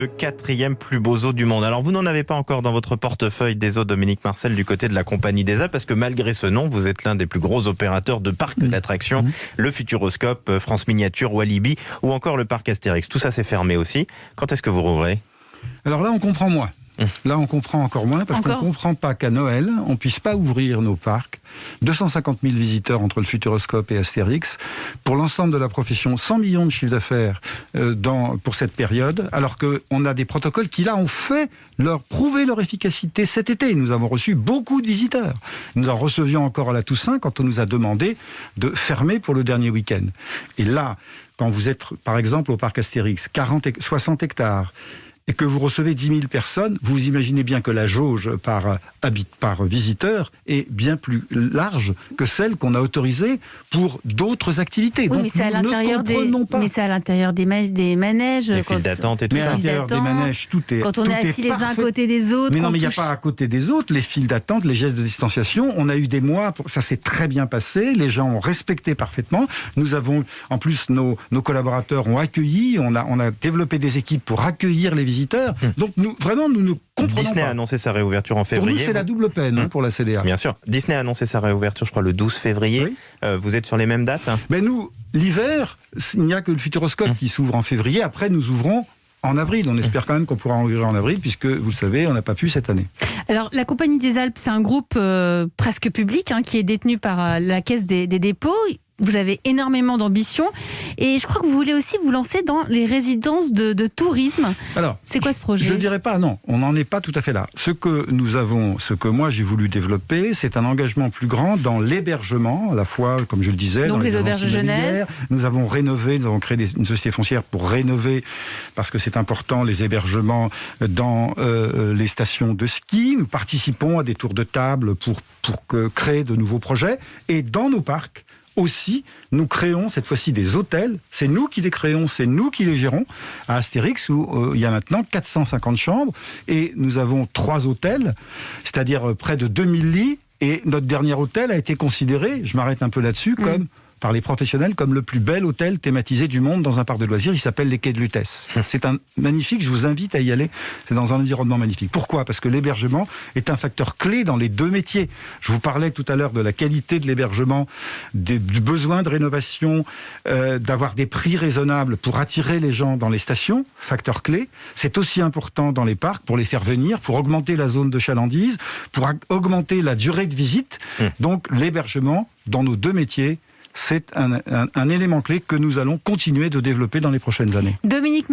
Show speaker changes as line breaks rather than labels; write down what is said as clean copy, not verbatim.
Le 4e plus beau zoo du monde. Alors vous n'en avez pas encore dans votre portefeuille des zoos Dominique Marcel du côté de la Compagnie des Alpes parce que malgré ce nom, vous êtes l'un des plus gros opérateurs de parcs d'attractions, le Futuroscope, France Miniature, Walibi ou encore le parc Astérix. Tout ça c'est fermé aussi. Quand est-ce que vous rouvrez ?
Alors là on comprend moins. Là, on comprend encore moins parce qu'on ne comprend pas qu'à Noël, on ne puisse pas ouvrir nos parcs. 250 000 visiteurs entre le Futuroscope et Astérix. Pour l'ensemble de la profession, 100 millions de chiffres d'affaires pour cette période, alors qu'on a des protocoles qui, là, ont prouvé leur efficacité cet été. Nous avons reçu beaucoup de visiteurs. Nous en recevions encore à la Toussaint quand on nous a demandé de fermer pour le dernier week-end. Et là, quand vous êtes, par exemple, au parc Astérix, 60 hectares, et que vous recevez 10 000 personnes, vous imaginez bien que la jauge par visiteur est bien plus large que celle qu'on a autorisée pour d'autres activités.
Oui,
donc
mais c'est à l'intérieur des manèges.
Les files d'attente et tout ça.
Mais à l'intérieur des manèges, tout est
quand on est assis les uns à côté des autres.
Mais non, mais il n'y a pas à côté des autres. Les files d'attente, les gestes de distanciation, on a eu des mois, ça s'est très bien passé, les gens ont respecté parfaitement. Nous avons, en plus, nos collaborateurs ont accueilli, on a développé des équipes pour accueillir les visiteurs. Donc nous ne comprenons
Disney
pas.
a annoncé sa réouverture en février.
Pour nous, c'est la double peine pour la CDA.
Bien sûr. Disney a annoncé sa réouverture, je crois, le 12 février. Oui. Vous êtes sur les mêmes dates ?
Mais nous, l'hiver, il n'y a que le Futuroscope qui s'ouvre en février. Après, nous ouvrons en avril. On espère quand même qu'on pourra en ouvrir en avril, puisque, vous le savez, on n'a pas pu cette année.
Alors, la Compagnie des Alpes, c'est un groupe presque public qui est détenu par la Caisse des dépôts. Vous avez énormément d'ambition et je crois que vous voulez aussi vous lancer dans les résidences de tourisme. Alors, c'est quoi ce projet ?
Je ne dirais pas, non, on n'en est pas tout à fait là. Ce que moi j'ai voulu développer, c'est un engagement plus grand dans l'hébergement, à la fois, comme je le disais,
donc
dans
les auberges de jeunesse.
Nous avons créé une société foncière pour rénover, parce que c'est important, les hébergements dans les stations de ski. Nous participons à des tours de table pour créer de nouveaux projets. Et dans nos parcs, aussi, nous créons cette fois-ci des hôtels. C'est nous qui les créons, c'est nous qui les gérons. À Astérix, où il y a maintenant 450 chambres. Et nous avons 3 hôtels, c'est-à-dire près de 2000 lits. Et notre dernier hôtel a été considéré, je m'arrête un peu là-dessus, par les professionnels, comme le plus bel hôtel thématisé du monde dans un parc de loisirs. Il s'appelle les Quais de Lutèce. C'est un magnifique, je vous invite à y aller. C'est dans un environnement magnifique. Pourquoi ? Parce que l'hébergement est un facteur clé dans les 2 métiers. Je vous parlais tout à l'heure de la qualité de l'hébergement, du besoin de rénovation, d'avoir des prix raisonnables pour attirer les gens dans les stations, facteur clé. C'est aussi important dans les parcs pour les faire venir, pour augmenter la zone de chalandise, pour augmenter la durée de visite. Donc l'hébergement, dans nos 2 métiers, c'est un élément clé que nous allons continuer de développer dans les prochaines années.
Dominique